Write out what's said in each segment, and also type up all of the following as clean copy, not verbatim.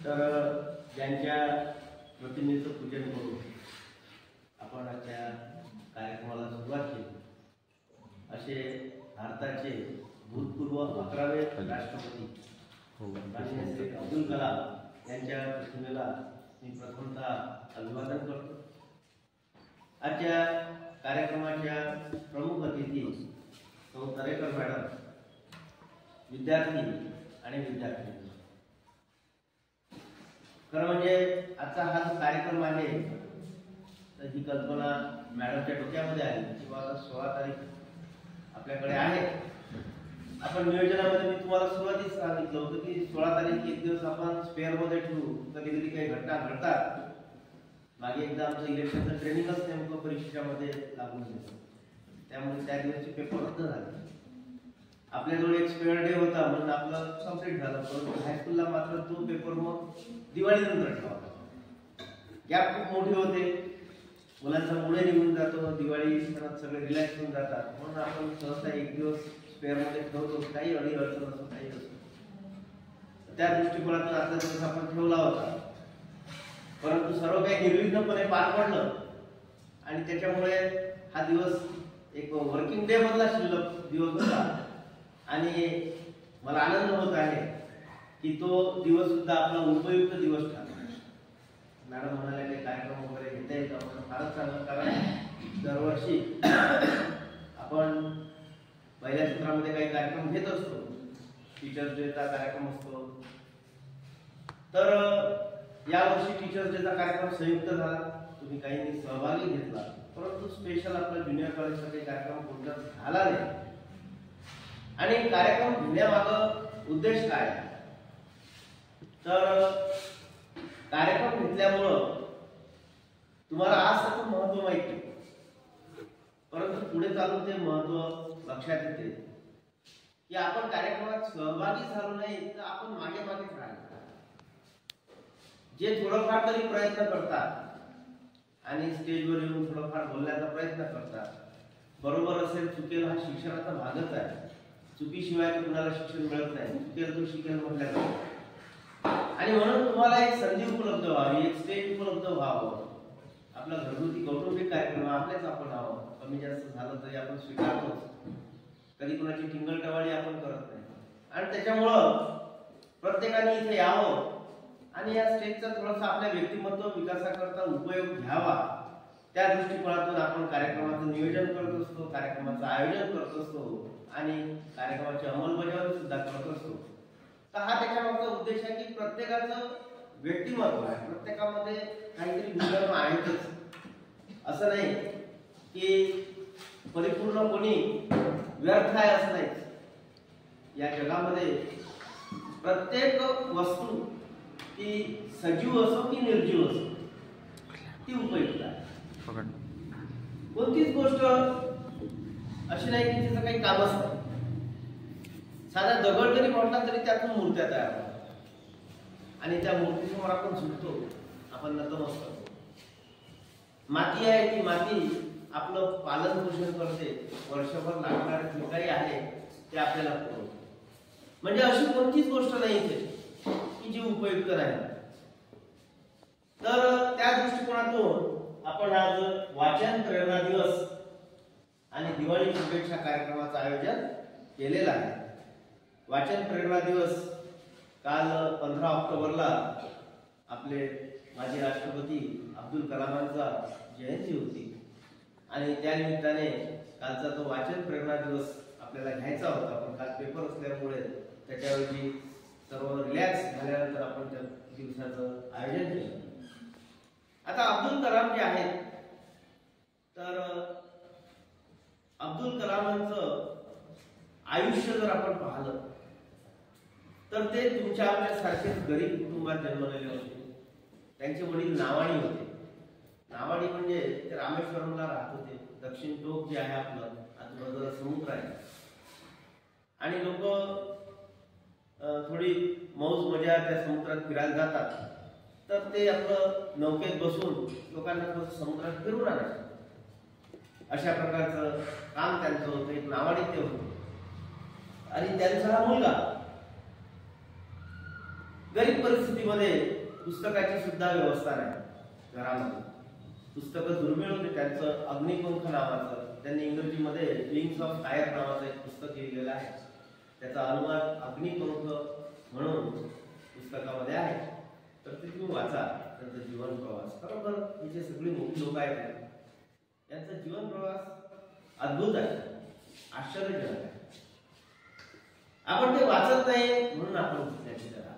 तर ज्यांच्या प्रतिमेचं पूजन करून आपण आजच्या कार्यक्रमाला सुरुवात केली असे भारताचे भूतपूर्व 11वे राष्ट्रपती माननीय श्री अब्दुल कलाम यांच्या प्रतिमेला मी प्रथमतः अभिवादन करतो। आजच्या कार्यक्रमाच्या प्रमुख अतिथी सौ तरेकर मॅडम, विद्यार्थी आणि विद्यार्थी, खरं म्हणजे आजचा हा जो कार्यक्रम आहे तर ही कल्पना मॅडमच्या डोक्यामध्ये आली किंवा 16 तारीख आपल्याकडे आहे। आपण नियोजनामध्ये मी तुम्हाला सुरुवातीच सांगितलं होतं की 16 तारीख एक दिवस आपण स्पेअरमध्ये ठेवू। कधी कधी काही घटना घडतात। मागे एकदा आमचं इलेक्शनचं ट्रेनिंगच नेमकं परीक्षेमध्ये लागून गेलं, त्यामुळे त्या दिवशी पेपर रद्द झाले। आपल्याजवळ एक स्पेअर डे होता म्हणून आपलं कंप्लीट झालं, परंतु हायस्कूलला मात्र तो पेपर मग दिवाळीनंतर ठेवला। गॅप खूप मोठी होते, मुलांचा मुळे निघून जातो, दिवाळी सणात सगळे रिलॅक्स होऊन जातात, म्हणून आपण सहसा एक दिवस स्पेअरमध्ये ठेवतो, काही अडचण असो काही असो। त्या दृष्टिकोनातून आजचा दिवस आपण ठेवला होता, परंतु सर्व काही निर्विघ्नपणे पार पडलं आणि त्याच्यामुळे हा दिवस एक वर्किंग डे मधला शिल्लक दिवस होता आणि मला आनंद होत आहे की तो दिवस सुद्धा आपला उपयुक्त दिवस ठरला। मॅडम म्हणाले काही कार्यक्रम वगैरे घेता येतो, आपण फारच चांगलं, कारण दरवर्षी आपण पहिल्या सत्रामध्ये काही कार्यक्रम घेत असतो, टीचर्स डेचा कार्यक्रम असतो, तर यावर्षी टीचर्स डेचा कार्यक्रम संयुक्त झाला, तुम्ही काहींनी सहभागी घेतला, परंतु स्पेशल आपला ज्युनियर कॉलेजचा काही कार्यक्रम कोणता झाला नाही। आणि कार्यक्रम घेण्यामागं उद्देश काय, तर कार्यक्रम घेतल्यामुळं तुम्हाला आज त्याचं महत्व माहिती, परंतु पुढे चालून ते महत्व लक्षात येते की आपण कार्यक्रमात सहभागी झालो नाही तर आपण मागे मागेच राहिलो। जे थोडंफार तरी प्रयत्न करतात आणि स्टेजवर येऊन थोडंफार बोलण्याचा प्रयत्न करतात, बरोबर असेल चुकेल हा शिक्षणाचा भागच आहे, चुकीशिवाय कुणाला शिक्षण मिळत नाही, चुकेल तो शिकेल म्हटल्या जातं। आणि म्हणून तुम्हाला एक संधी उपलब्ध व्हावी, एक स्टेज उपलब्ध व्हावं, आपला घरगुती कौटुंबिक कार्यक्रम आपलेच आपण आहोत, कमी जास्त झालं तरी आपण स्वीकारतोच, कधी कुणाची टिंगलटवाळी आपण करत नाही, आणि त्याच्यामुळं प्रत्येकाने इथे यावं आणि या स्टेजचा थोडासा आपल्या व्यक्तिमत्व विकासाकरता उपयोग घ्यावा, त्या दृष्टिकोनातून आपण कार्यक्रमाचं नियोजन करत असतो, कार्यक्रमाचं आयोजन करत असतो आणि कार्यक्रमाची अंमलबजावणी सुद्धा करत असतो। तर हा त्याच्यामागचा उद्देश आहे की प्रत्येकाचं व्यक्तिमत्व आहे, प्रत्येकामध्ये काहीतरी गुणधर्म आहेतच, असं नाही की परिपूर्ण कोणी व्यर्थ आहे असं नाही। या जगामध्ये प्रत्येक वस्तू ती सजीव असो की निर्जीव असो ती उपयुक्त आहे। कोणतीच गोष्ट अशी नाही की तिचं काही कामच नाही। साधा दगड जरी म्हटला तरी त्यातून मूर्त्या तयार होतात आणि त्या मूर्तीसमोर आपण झुकतो, आपण नतमस्तक होतो। माती आहे, ती माती आपलं पालन पोषण करते, वर्षभर लागणारे जे काही आहे ते आपल्याला पुरवते। म्हणजे अशी कोणतीच गोष्ट नाही इथे की जी उपयुक्त नाही। तर त्या दृष्टिकोनातून आपण आज वाचन प्रेरणा दिवस आणि दिवाळी शुभेच्छा कार्यक्रमाचं आयोजन केलेलं आहे। वाचन प्रेरणा दिवस काल 15 ऑक्टोबरला आपले माजी राष्ट्रपती अब्दुल कलामांचा जयंती होती आणि त्या निमित्ताने कालचा तो वाचन प्रेरणा दिवस आपल्याला घ्यायचा होता, पण काल पेपर असल्यामुळे त्याच्याऐवजी सर्व रिलॅक्स झाल्यानंतर आपण त्या दिवसाचं आयोजन केलं। आता अब्दुल कलाम जे आहेत, तर अब्दुल कलामांचं आयुष्य जर आपण पाहिलं तर ते तुमच्या आमच्यासारखेच गरीब कुटुंबात जन्मलेले होते। त्यांचे वडील नावाडी होते, नावाडी म्हणजे ते रामेश्वरमला राहत होते, दक्षिण टोक जे आहे आपलं, आजूबाजूला समुद्र आहे आणि लोक थोडी मौज मजा त्या समुद्रात फिरायला जातात, तर ते आपलं नौकेत बसून लोकांना थोडं समुद्रात फिरून आणायचं, अशा प्रकारचं काम त्यांचं होतं। एक नावाडी ते होते आणि त्यांचा हा मुलगा गरीब परिस्थितीमध्ये पुस्तकाची सुद्धा व्यवस्था नाही घरामध्ये. पुस्तकं दुर्मिळ होते. त्यांचं अग्निपंख नावाचं, त्यांनी इंग्रजीमध्ये विंग्स ऑफ फायर नावाचं एक पुस्तक लिहिलेलं आहे. त्याचा अनुवाद अग्निपंख म्हणून पुस्तकामध्ये आहे. तर ते तुम्ही वाचा. त्यांचा जीवन प्रवास खरोखर ही जे सगळी मोठी लोक आहेत यांचा जीवन प्रवास अद्भुत आहे, आश्चर्यजनक आहे. आपण ते वाचत नाही म्हणून आपण त्याची करा.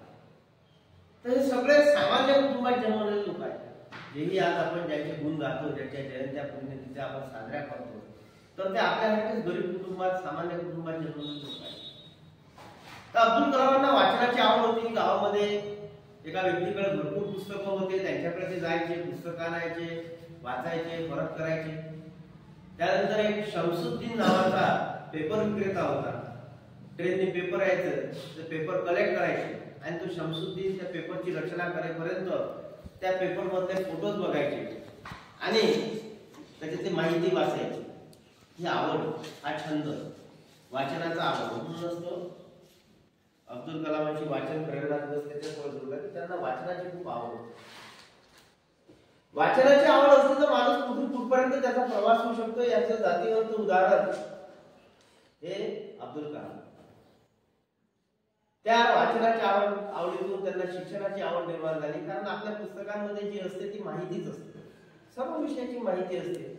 तर हे सगळे सामान्य कुटुंबात जन्मलेले लोक आहेत. जेही आज आपण ज्यांचे गुण गातो, ज्यांच्या जयंत्या पुण्यतिथ्या आपण साजऱ्या करतो, तर ते आपल्यासारखेच गरीब कुटुंबात, सामान्य कुटुंबात जन्मलेले लोक आहेत. तर अब्दुल कलामांना वाचनाची आवड होती. गावामध्ये एका व्यक्तीकडे भरपूर पुस्तकं होते. त्यांच्याकडे ते जायचे, पुस्तकं आणायचे, वाचायचे, परत करायचे. त्यानंतर एक शमसुद्दीन नावाचा पेपर विक्रेता होता. ट्रेनने पेपर यायचं, ते पेपर कलेक्ट करायचे आणि तो शमसुद्दीन त्या पेपरची रचना करेपर्यंत त्या पेपर मधले फोटोज बघायचे आणि त्याच्यातली माहिती वाचायची. ही आवड, हा छंद, वाचनाचा आवड म्हणूनच तो अब्दुल कलामांची वाचन प्रेरणा दिवस त्याच्यामुळे जोडला की त्यांना वाचनाची खूप आवड. वाचनाची आवड असली तर माणूस कुठपर्यंत त्याचा प्रवास होऊ शकतो याचं जातीवंत उदाहरण हे अब्दुल कलाम. त्या वाचनाच्या आवडीतून त्यांना शिक्षणाची आवड निर्माण झाली. कारण आपल्या पुस्तकांमध्ये जी असते ती माहितीच असते, सर्व विषयाची माहिती असते.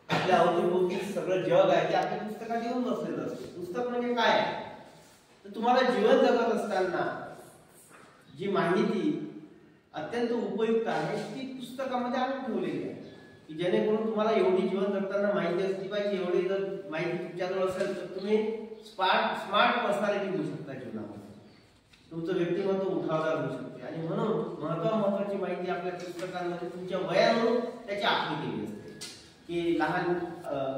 आपल्या अवतीभोवती सगळं जग आहे ते आपल्या पुस्तकात येऊन बसलेलं असतं. पुस्तक म्हणजे काय? तर तुम्हाला जीवन जगत असताना जी माहिती अत्यंत उपयुक्त आहे ती पुस्तकामध्ये आणून ठेवलेली आहे, की जेणेकरून तुम्हाला एवढी जीवन जगताना माहिती असली पाहिजे. एवढी जर माहिती तुमच्याजवळ असेल तर तुम्ही स्मार्ट पर्सनॅलिटी होऊ शकता जीवनामध्ये. तुमचं व्यक्तिमत्व उठावदार होऊ शकते. आणि म्हणून महत्वाची माहिती आपल्या पुस्तकांमध्ये तुमच्या वयानुरूप त्याची आखणी केली असते, की लहान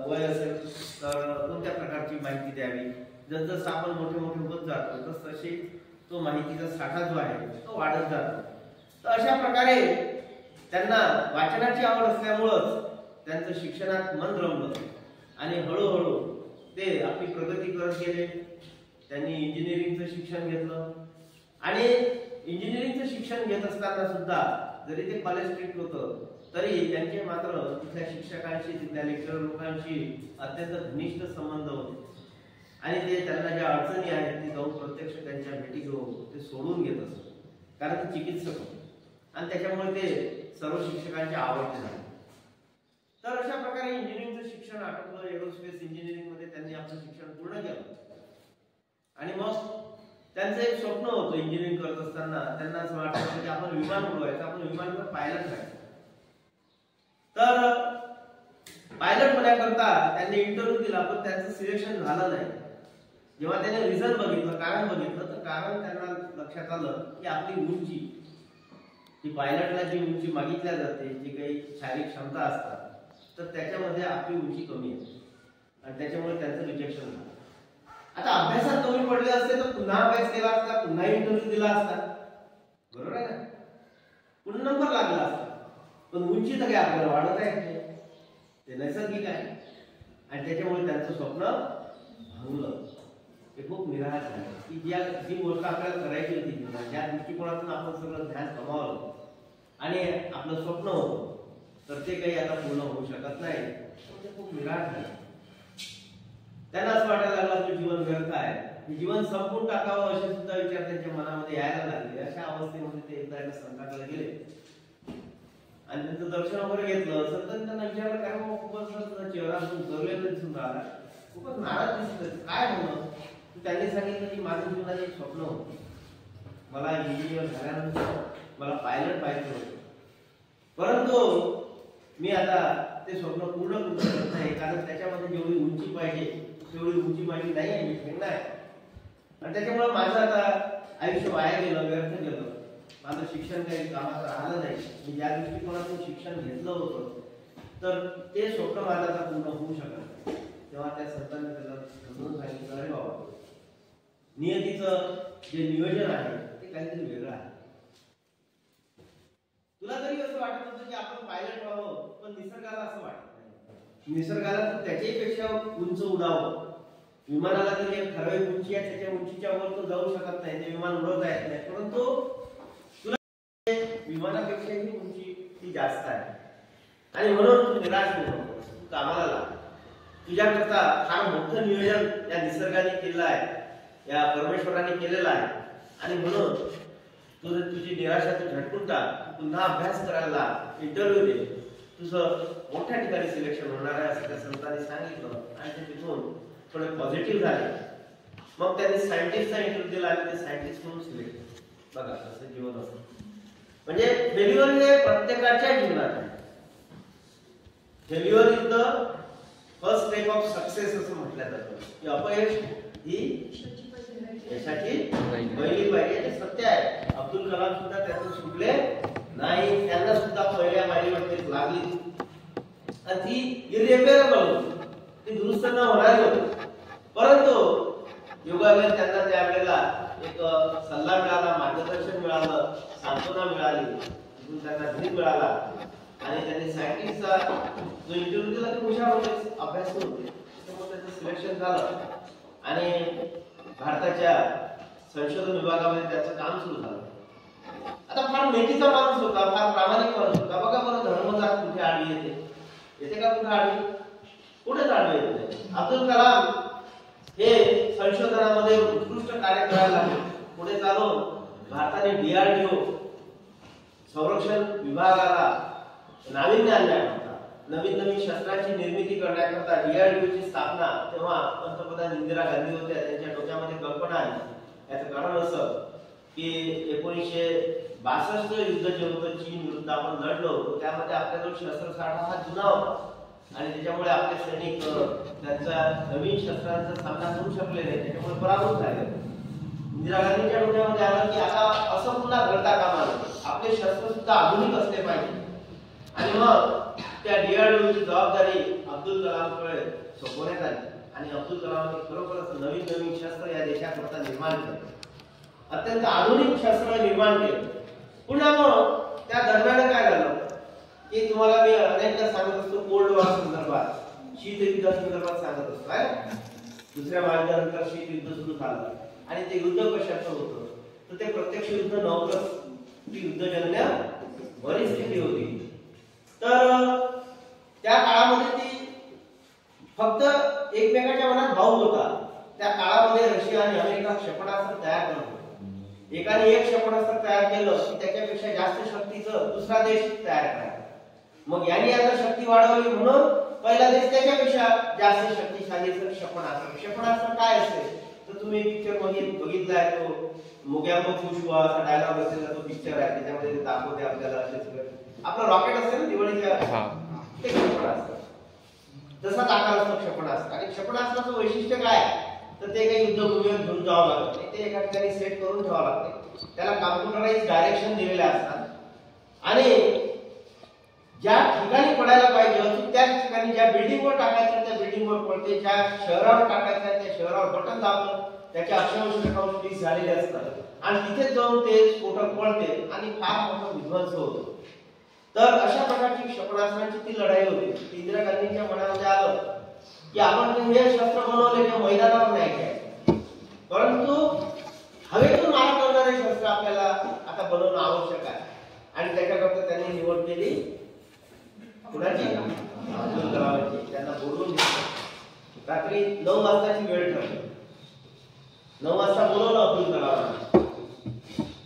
वय असेल तर कोणत्या प्रकारची माहिती द्यावी. जसं आपण मोठे होत जातो तसे तो माहितीचा साठा जो आहे तो वाढत जातो. तर अशा प्रकारे त्यांना वाचनाची आवड असल्यामुळंच त्यांचं शिक्षणात मन रमलं आणि हळूहळू ते आपली प्रगती करत गेले. त्यांनी इंजिनिअरिंगचं शिक्षण घेतलं आणि इंजिनिअरिंगचं शिक्षण घेत असताना सुद्धा जरी ते कॉलेज स्ट्रीट होतं तरी त्यांचे मात्र तिथल्या शिक्षकांशी, तिथल्या लेक्चर लोकांशी अत्यंत घनिष्ठ संबंध होते. आणि ते त्यांना ज्या अडचणी आहेत ते जाऊन प्रत्यक्ष त्यांच्या भेटी घेऊन ते सोडून घेत असत. कारण ते चिकित्सक होते आणि त्याच्यामुळे ते सर्व शिक्षकांचे आवडते झाले. तर अशा प्रकारे इंजिनिअरिंगचं शिक्षण आटोपलं. एरोस्पेस इंजिनिअरिंग मध्ये त्यांनी आपलं शिक्षण पूर्ण केलं आणि मग त्यांचं एक स्वप्न होतं. इंजिनिअरिंग करत असताना त्यांना असं वाटतं की आपण विमान उडवायचं, आपण विमानाचा पायलट व्हायचं. तर पायलट होण्याकरता त्यांनी इंटरव्ह्यू दिला पण त्यांचं सिलेक्शन झालं नाही. जेव्हा त्याने रिझन बघितलं, कारण बघितलं, तर कारण त्यांना लक्षात आलं की आपली उंची, ती पायलटला जी उंची मागितल्या जाते, जी काही शारीरिक क्षमता असतात, तर त्याच्यामध्ये आपली उंची कमी आहे आणि त्याच्यामुळे त्यांचं रिजेक्शन झालं. आता अभ्यासात कमी पडले असते तर पुन्हा अभ्यास केला असता, पुन्हा इंटरव्ह्यू दिला असता, बरोबर आहे ना, पुन्हा नंबर लागला असता. पण उंची तर काय आपल्याला वाढत आहे, ते नैसर्गिक आहे आणि त्याच्यामुळे त्यांचं स्वप्न भांगलं. ते खूप निराश झाले की जी गोष्ट आपल्याला करायची होती, ज्या दृष्टिकोनातून आपण सगळं ध्यान कमावलं आणि आपलं स्वप्न होतं, तर ते काही आता पूर्ण होऊ शकत नाही. ते खूप निराश झाले. त्यांना असं वाटायला लागलं आपलं जीवन व्यर्थ आहे, हे जीवन संपून टाकावं असे सुद्धा विचार त्यांच्या मनामध्ये यायला लागले. अशा अवस्थेमध्ये ते एकदा एका संतांकडे गेले आणि त्यांचं दर्शन वगैरे घेतलं. संतांनी त्यांना विचारलं, काय मग खूपच चेहरा उतरलेला दिसून राहिला, खूपच नाराज दिसत, काय म्हणून? त्यांनी सांगितलं की माझं जीवनात एक स्वप्न होतं, मला इंजिनियर झाल्यानंतर मला पायलट व्हायचं होतं, परंतु मी आता ते स्वप्न पूर्ण करू शकत नाही, कारण त्याच्यामध्ये जेवढी उंची पाहिजे तेवढी उंची माझी नाही आहे, मी ठेवणार आहे. आणि त्याच्यामुळे माझं आता आयुष्य वाया गेलं, व्यर्थ गेलं, माझं शिक्षण काही कामाचं राहिलं नाही. मी ज्या दृष्टिकोनातून शिक्षण घेतलं होतं तर ते स्वप्न माझं आता पूर्ण होऊ शकत. तेव्हा त्या संतांनी त्याला समजून सांगितलं, अरे बाबा, नियतीचं जे नियोजन आहे ते काहीतरी वेगळं आहे. तुला तरी असं वाटत होतं की आपण पायलट व्हावं, पण निसर्गाला असं वाटत नाही. निसर्गाला तर त्याच्यापेक्षा उंच उडावं. विमानाला तरी एक ठराविक उंची आहे, त्याच्या उंचीच्या वर तो जाऊ शकत नाही, ते विमान उडवता येत नाही, परंतु विमानापेक्षाही उंची ती जास्त आहे आणि म्हणून तू निराश नको, कामाला लाग. तुझ्याकरता फार मोठं नियोजन या निसर्गाने केलं आहे, या परमेश्वराने केलेलं आहे आणि म्हणून तुझी निराशा तू झटकून टाक, पुन्हा अभ्यास करायला, इंटरव्ह्यू दे, तुझं मोठ्या ठिकाणी सिलेक्शन होणार आहे असं त्या संतांनी सांगितलं आणि ते तिथून थोडे पॉझिटिव्ह झाले. मग त्यांनी सायंटिस्टचा इंटरव्ह्यू दिला आणि ते सायंटिस्ट म्हणून सिलेक्ट केले. बघा असं जीवन असतं. म्हणजे फेल्युअर हे प्रत्येकाच्या जीवनात आहे. Failure is the first step of success असं म्हटलं जातं की अपयश ही यशाची पहिली पायरी आहे. सत्य आहे. अब्दुल कलाम सुद्धा त्यातून सुटले नाही, त्यांना सुद्धा पहिल्या पायरीवरतीच लागली आणि ती इरिपेरेबल होती, ती दुरुस्त न होणारी होती. परंतु योगावेळी त्यांना त्यावेळेला एक सल्ला मिळाला, मार्गदर्शन मिळालं, सांत्वना मिळाली, तिथून त्यांना धीर मिळाला आणि त्यांनी सायंटिस्टचा जो इंटरव्ह्यू दिला तो हुशारपणे अभ्यास करून होते, त्यामुळे त्याचं सिलेक्शन झालं आणि भारताच्या संशोधन विभागामध्ये त्याचं काम सुरू झालं. आता फार मेथीचा माणूस होता, फार प्रामाणिक माणूस होता. बघा बरं धर्मजात कुठे आडवी येते का? कुठे आडवी? कुठेच आडवी येत नाही. अब्दुल कलाम हे संशोधनामध्ये उत्कृष्ट कार्य करायला लागले. पुढे चालून भारताने DRDO संरक्षण विभागाला नाविन्य आणण्याकरता, नवीन नवीन शस्त्रांची निर्मिती करण्याकरता DRDOची स्थापना तेव्हा पंतप्रधान इंदिरा गांधी होत्या, त्यांच्या डोक्यामध्ये कल्पना आली. याचं कारण असं की 1962 युद्ध जे होतं चीन विरुद्ध आपण लढलो, त्यामध्ये आपल्याजवळ शस्त्रसाठा हा जुना होता आणि त्याच्यामुळे आपले सैनिक त्यांचा नवीन शस्त्रांचा सामना करू शकले नाही, त्याच्यामुळे पराभूत झाले. इंदिरा गांधीच्या डोक्यामध्ये आलं की आता असं पुन्हा घडता कामा नये, आपले शस्त्र सुद्धा आधुनिक असले पाहिजे आणि मग त्या DRDOची जबाबदारी अब्दुल कलामकडे सोपवण्यात आली आणि अब्दुल कलामने खरोखरच नवीन नवीन शस्त्र या देशाकरता निर्माण केले, अत्यंत आधुनिक शस्त्र निर्माण केले. पुन्हा मग त्या दरम्यान काय झालं की तुम्हाला मी अनेकदा सांगत असतो, कोल्ड वॉर संदर्भात, शीत युद्धा संदर्भात सांगत असतो काय. दुसऱ्या महायुद्धानंतर शीत युद्ध सुरू झालं आणि ते युद्ध कशाचं होतं तर ते प्रत्यक्ष युद्ध नव्हतं, ती युद्धजन्य परिस्थिती होती. तर त्या काळामध्ये ती फक्त एकमेकांच्या मनात भाव होता. त्या काळामध्ये रशिया आणि अमेरिका क्षेपणास्त्र तयार करत होते. एकाने एक क्षेपणास्त्र तयार केलं की त्याच्यापेक्षा जास्त शक्तीचं दुसरा देश तयार करायचा. मग यांनी आता शक्ती वाढवली म्हणून पहिला देश त्याच्यापेक्षा जास्त शक्तिशाली क्षेपणास्त्र. क्षेपणास्त्र काय असते तर तुम्ही पिक्चर मध्ये बघितलाय, तो मुग्याबो खुश हुआ असा डायलॉग असलेला तो पिक्चर आहे, त्याच्यामध्ये ते दाखवते आपल्याला असे सगळं आपलं रॉकेट असते ना दिवाळीच्या, ते क्षेपणास्त्र जसा आकार असतो क्षेपणास्त्र. आणि क्षेपणास्त्राचं वैशिष्ट्य काय तर ते काही युद्धभूमीवर घेऊन जावं लागत नाही, ते एका ठिकाणी सेट करून ठेवावं लागते. त्याला कॉम्प्युटराइज डायरेक्शन दिलेले असतात आणि ज्या ठिकाणी पडायला पाहिजे त्याच ठिकाणी, ज्या बिल्डिंगवर टाकायचं त्या बिल्डिंगवर पडते, ज्या शहरावर टाकायचं त्या शहरावर बटन दाबलं त्याच्या अक्षांश रेखांश फिक्स झालेले असतात आणि तिथे जाऊन ते स्फोटक पडते आणि फार मोठा विध्वंस होतो. तर अशा प्रकारची क्षेपणास्त्रांची ती लढाई होती. इंदिरा गांधींच्या मनामध्ये आलं की आपण हे शस्त्र बनवले ते मैदानावर नाही काय, परंतु हवेतून मारा करणारे शस्त्र आपल्याला आता बनवणं आवश्यक आहे आणि त्याच्याकरता त्यांनी निवड केली कुणाची? अब्दुल कलामची. त्यांना बोलवून घेतलं. रात्री 9 वाजताची वेळ ठरली. 9 वाजता बोलवलं अब्दुल कलाम.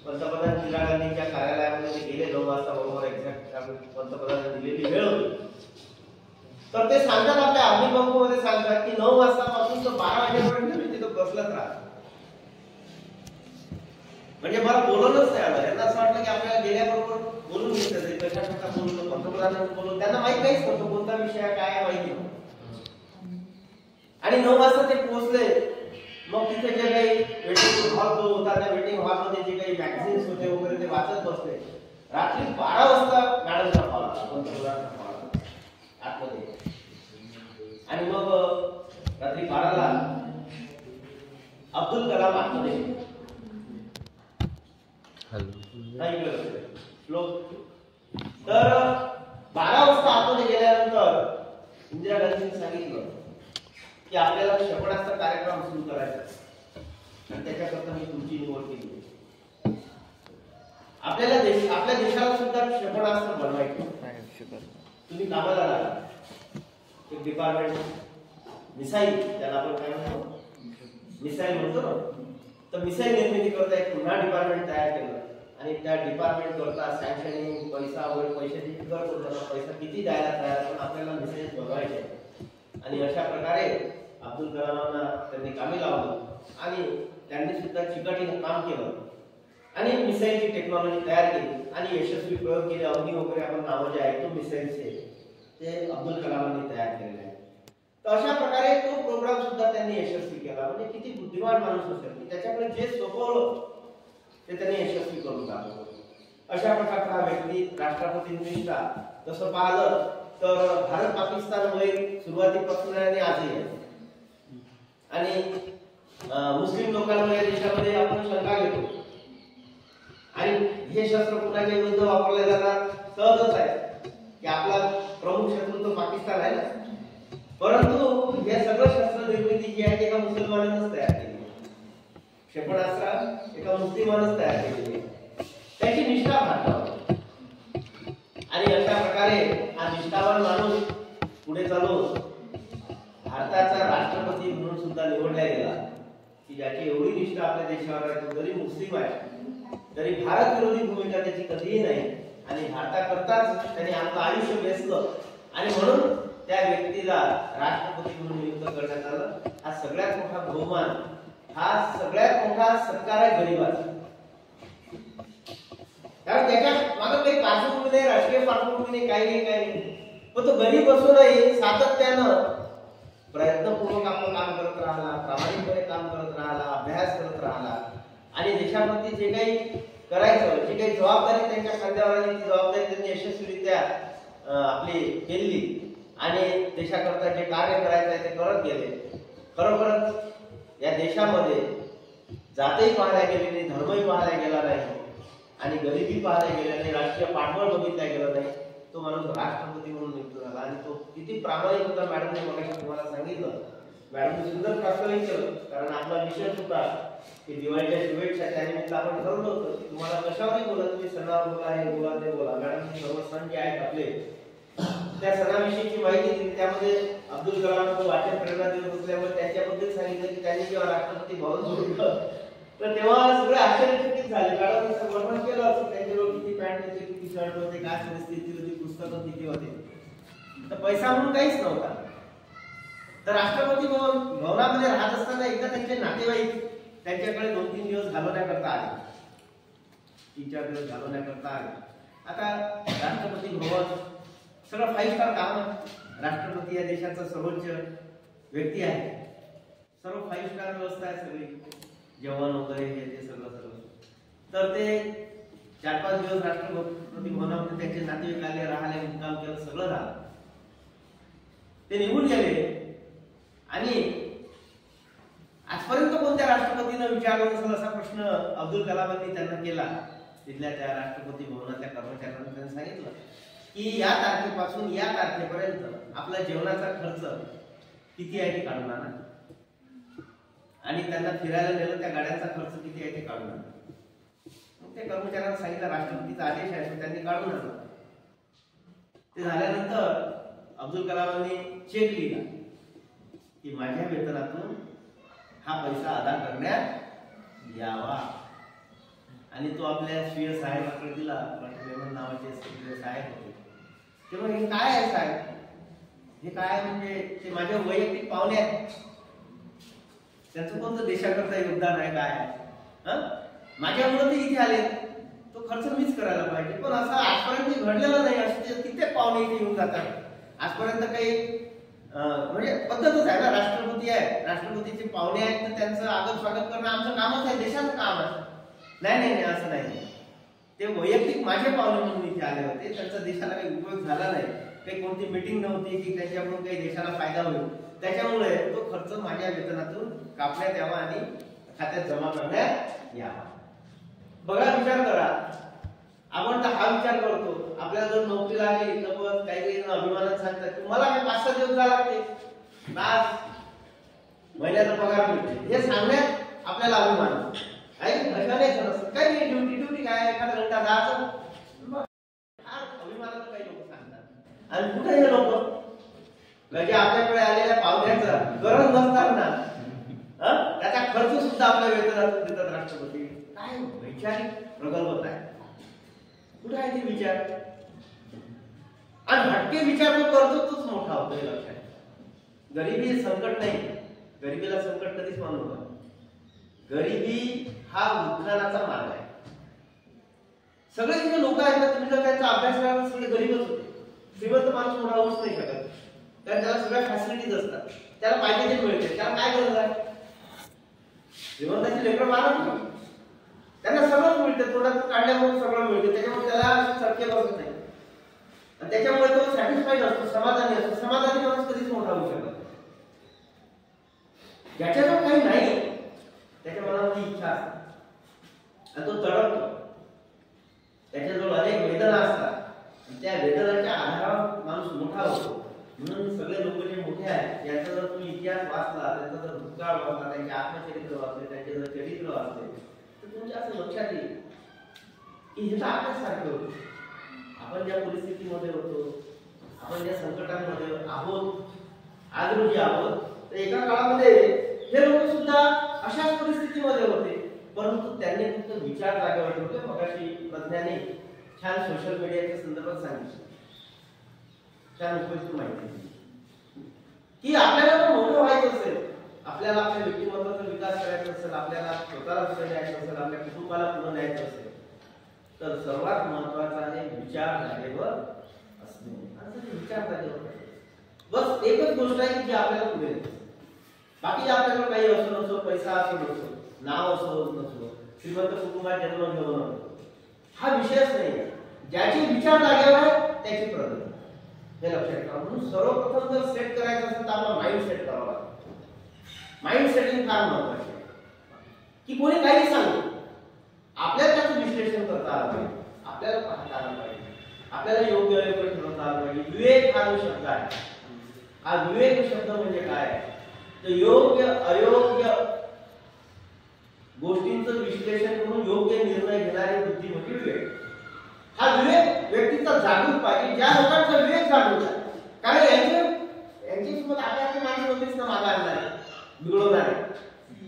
पंतप्रधान इंदिरा गांधींच्या कार्यालयामध्ये ते गेले 9 वाजता बरोबर एक्झॅक्ट पंतप्रधानांनी दिलेली वेळ होती. तर ते सांगतात आपल्या अग्निबंबूमध्ये सांगतात की 9 वाजतापासून तर 12 वाजेपर्यंत मी तिथं बसलंच राहतो. म्हणजे मला बोलवलंच नाही आलं. यांना असं वाटलं की आपल्याला गेल्याबरोबर बोलून घेतलं, कशाकरता बोललो, पंतप्रधानांना बोलून, त्यांना माहित काहीच नव्हतं कोणता विषय काय माहिती नव्हतं. आणि 9 वाजता ते पोहोचले. मग तिथे जे काही वेटिंग हॉल जो होता त्या वेटिंग हॉलमध्ये जे काही मॅगझिन्स होते वगैरे ते वाचत बसले. रात्री 12 वाजता मॅडमचा कॉल आला, पंतप्रधानांचा कॉल आला आतमध्ये. आणि मग रात्री 12ला अब्दुल कलाम आतमध्ये श्लोक. तर 12 वाजता आतमध्ये गेल्यानंतर इंदिरा गांधींनी सांगितलं की आपल्याला क्षेपणास्त्र कार्यक्रम सुरू करायचा आणि त्याच्याकरता मी तुमची निवड केली. आपल्या देशाला सुद्धा क्षेपणास्त्र बनवायचे. तुम्ही कामाला लागा, एक डिपार्टमेंट मिसाईल, त्याला आपण काय म्हणतो, मिसाईल म्हणतो ना, तर मिसाईल निर्मिती करता एक पुन्हा डिपार्टमेंट तयार केलं आणि त्या डिपार्टमेंट करता सँक्शनिंग, पैसा वगैरे, पैशाची गरज होती, पैसा किती द्यायला तयार, पण आपल्याला मिसाईल बनवायचे. आणि अशा प्रकारे अब्दुल कलामांना त्यांनी कामी लावलं आणि त्यांनी सुद्धा चिकाटीने काम केलं आणि मिसाईलची टेक्नॉलॉजी तयार केली आणि यशस्वी प्रयोग केले. अग्नी वगैरे आपण नावं जे ऐकतो मिसाईलचे, ते अब्दुल कलामांनी तयार केलेले आहे. तर अशा प्रकारे तो प्रोग्राम सुद्धा त्यांनी यशस्वी केला. म्हणजे किती बुद्धिमान माणूस असेल की त्याच्याकडे जे सोपवलं ते त्यांनी यशस्वी करून दाखवलं. अशा प्रकारचा हा व्यक्ती राष्ट्रपतींचा तसं पाहिलं तर भारत पाकिस्तान वैर सुरुवातीपासून आणि आजही आहे. आणि मुस्लिम लोकांवर या देशामध्ये आपण शंका घेतो आणि हे शस्त्र कुणाच्या विरुद्ध वापरले जाणार सहजच आहे की आपला प्रमुख शत्रू तो पाकिस्तान आहे ना. परंतु हे सगळं शस्त्र निर्मिती जी आहे एका मुसलमानानंच तयार केली, क्षेपणास्त्र एका मुस्लिमानच तयार केली, त्याची निष्ठा भारतावर. आणि अशा प्रकारे हा निष्ठावान माणूस पुढे चालून भारताचा राष्ट्रपती म्हणून सुद्धा निवडला गेला की ज्याची एवढी निष्ठा आपल्या देशावर आहे. तो जरी मुस्लिम आहे तरी भारत विरोधी भूमिका त्याची कधीही नाही आणि भारताकरताच त्यांनी आपलं आयुष्य वेचलं आणि म्हणून त्या व्यक्तीला राष्ट्रपती म्हणून नियुक्त करण्यात आलं. हा सगळ्यात मोठा बहुमान, हा सगळ्यात मोठा सत्कार आहे गरीबाचा. कारण त्याच्या मागे काही पार्श्वभूमी नाही, राजकीय पार्श्वभूमी नाही, काही नाही. पण तो गरीब असूनही सातत्यानं प्रयत्नपूर्वक आपलं काम करत राहिला, प्रामाणिकपणे काम करत राहिला, अभ्यास करत राहिला आणि देशाप्रती जे काही करायचं, जी काही जबाबदारी त्यांच्या खांद्यावर आली, ती जबाबदारी त्यांनी यशस्वीरित्या आपली केली आणि देशाकरता जे कार्य करायचं आहे ते करत गेले. खरोखरच या देशामध्ये जातही पाहायला गेली नाही, धर्मही पाहायला गेला नाही आणि गरिबी पाहायला गेला नाही, राजकीय पाठबळ बघितला गेला नाही. तो माणूस राष्ट्रपती म्हणून नियुक्त झाला आणि तो किती प्रामाणिक होता. मॅडमने मगाशी तुम्हाला सांगितलं, मॅडमने सुंदर प्रास्ताविक केलं. कारण आपला विषय होता की दिवाळीच्या शुभेच्छा, त्यानिमित्त आपण ठरवलं होतं की तुम्हाला कशावरही बोला, तुम्ही सणावर बोला, हे बोला, ते बोला. मॅडमने सर्व सण जे आहेत आपले त्या सणाविषयीची माहिती दिली. त्यामध्ये अब्दुल कलाम वाचन प्रेरणा देत असल्यामुळे त्यांच्याबद्दल सांगितलं की त्यांनी जेव्हा राष्ट्रपती भवन सोडलं तर तेव्हा सगळे आश्चर्यचकित झाले. मॅडमने वर्णन केलं असं त्यांच्याजवळ किती पॅन्ट होते, किती शर्ट होते, काय परिस्थिती होती, पुस्तकं किती होते. तर पैसा म्हणून काहीच नव्हता. तर राष्ट्रपती भवनामध्ये राहत असताना एकदा त्यांचे नातेवाईक त्यांच्याकडे 2-3 दिवस घालवण्याकरता आले, 3-4 दिवस घालवण्याकरता आले. आता राष्ट्रपती भवन सगळं 5 स्टार काम आहे. राष्ट्रपती या देशाचा सर्वोच्च व्यक्ती आहे, सर्व 5 स्टार व्यवस्था आहे, सगळी जेवण वगैरे हे ते सगळं. तर ते 4-5 दिवस राष्ट्रपती भवनामध्ये त्यांचे नातेवाईक आले, राहिले, मुक्काम केलं, सगळं झालं. ते निघून गेले आणि आजपर्यंत कोणत्या राष्ट्रपतीनं विचारला नसेल असा प्रश्न अब्दुल कलामांनी त्यांना केला. तिथल्या त्या राष्ट्रपती भवनातल्या कर्मचाऱ्यांना त्यांनी सांगितलं की या तारखेपासून या तारखेपर्यंत आपला जेवणाचा खर्च किती आहे ते काढून आणा आणि त्यांना फिरायला नेलं त्या गाड्यांचा खर्च किती आहे ते काढून आणा. मग त्या कर्मचाऱ्यांना सांगितलं राष्ट्रपतीचा आदेश आहे तो त्यांनी काढून आणला. ते झाल्यानंतर अब्दुल कलामांनी चेक लिहिला की माझ्या वेतनातून हा पैसा अदा करण्यात यावा आणि तो आपल्या स्वीय साहेबांकडे दिला. मेमन नावाचे साहेब होते. तेव्हा हे काय आहे साहेब, हे काय म्हणजे ते माझे वैयक्तिक पाहुणे आहेत, त्यांचं कोणतं देशाकरता योगदान आहे काय, माझ्यामुळे ते इथे आले, तो खर्च मीच करायला पाहिजे. पण असं आजपर्यंत घडलेलं नाही. असे कित्येक पाहुणे इथे येऊन जातात. आजपर्यंत काही म्हणजे पद्धतच आहे ना, राष्ट्रपती आहे, राष्ट्रपतीचे पाहुणे आहेत तर त्यांचं आदर स्वागत करणं आमचं कामच आहे, देशाचं काम आहे. नाही नाही नाही असं नाही. ते वैयक्तिक माझे पाहुणे म्हणून इथे आले होते, त्यांचा देशाला काही उपयोग झाला नाही, काही कोणती मीटिंग नव्हती की त्याच्यामुळे काही देशाला फायदा होईल, त्याच्यामुळे तो खर्च माझ्या वेतनातून कापण्यात यावा आणि खात्यात जमा करण्यात यावा. बघा, विचार करा, आपण तर हा विचार करतो आपल्याला जर नोकरी लागली तर काही काही अभिमानात सांगतात तुम्हाला काही 5-6 दिवस जायला लागते, महिन्याचा पगार मिळते, हे सांगण्यात आपल्याला अभिमान आहे. काही ड्युटी काय एखादा घंटा 10 आणि कुठे हे लोक म्हणजे आपल्याकडे आलेल्या पाहुण्याचा गरज नसताना त्याचा खर्च सुद्धा आपल्या वेतनातून देतात राष्ट्रपती. काय वैचारिक प्रगल्भता आहे. कुठे आहे ते विचार? आणि हटके विचार जो करतो तोच मोठा होतोय. लक्षात, गरिबी हे संकट नाही. गरिबीला संकट कधीच मानू नका. गरिबी हा उत्थानाचा मार्ग आहे. सगळे जे लोक आहेत ना, तुम्ही जर त्यांचा अभ्यास करायला सगळे गरीबच होते. श्रीमंत माणूस मोठा होऊच नाही शकत, कारण त्याला सगळ्या फॅसिलिटीज असतात, त्याला पाहिजे ते मिळते. त्याला काय गरज आहे? श्रीमंताची लेकरं मारत, त्यांना सगळं मिळते, तोंडात काढल्यामुळे सगळं मिळते, त्याच्यामुळे त्याला चटके बसत नाही. त्याच्यामुळे तो सॅटिस्फाईड असतो, समाधानी असतो. समाधानी माणूस कधीच मोठा होऊ शकत. ज्याच्याजवळ काही नाही त्याच्या मनामध्ये इच्छा असते आणि तो तडपतो. त्याच्याजवळ अनेक वेदना असतात, त्या वेदनाच्या आधारावर माणूस मोठा होतो. म्हणून सगळे लोक जे मोठे आहेत यांचा जर तुम्ही इतिहास वाचला, त्यांचा जर भूतकाळ वाचला, त्यांचे आत्मचरित्र वाचले, त्यांचे जर चरित्र वाचले, तर तुमच्या असं लक्षात येईल की हे तर आपल्यासारखे होते. आपण ज्या परिस्थितीमध्ये होतो, आपण ज्या संकटांमध्ये आहोत, आज रोजी आहोत, तर एका काळामध्ये हे लोक सुद्धा अशाच परिस्थितीमध्ये होते. परंतु त्यांनी फक्त विचार जागेवर ठेवले. मगाशी प्रज्ञाने छान सोशल मीडियाच्या संदर्भात सांगितलं, छान उपयुक्त माहिती की आपल्याला जर मोठं व्हायचं असेल, आपल्याला आपल्या व्यक्तिमत्वाचा विकास करायचा असेल, आपल्याला स्वतःला पुढे न्यायचं असेल, आपल्या कुटुंबाला पुढे न्यायचं असेल, तर सर्वात महत्वाचं आहे विचार जागेवर असणे. विचार जागेवर बस एकच गोष्ट आहे की जी आपल्याला पुढे नेते. बाकी आपल्याकडे काही असो नसो, पैसा असो नसो, नाव असो नसो, श्रीमंत कुटुंबात जन्म घेऊन हा विषयच नाही. ज्याचे विचार जागेवर आहे त्याची प्रगती, हे लक्षात ठेवा. म्हणून सर्वप्रथम जर सेट करायचं असेल तर आपला माइंड सेट करावा लागतो. माइंड सेटिंग फार महत्वाचे आहे. की कोणी काही सांगू, आपल्याला त्याचं विश्लेषण करता आलं पाहिजे, आपल्याला पाहता आलं पाहिजे, आपल्याला योग्य अयोग्य ठरवता आलं पाहिजे. विवेक हा जो शब्द आहे, हा विवेक शब्द म्हणजे काय? तर योग्य अयोग्य गोष्टींचं विश्लेषण करून योग्य निर्णय घेणारी बुद्धी म्हणजे विवेक. हा विवेक व्यक्तीचा जागरूक पाहिजे. ज्या लोकांचा विवेक जागरूक आहे, कारण यांच्यासोबत आपल्या माणसं होतीच ना मागा आणणारे, बिघडवणारे,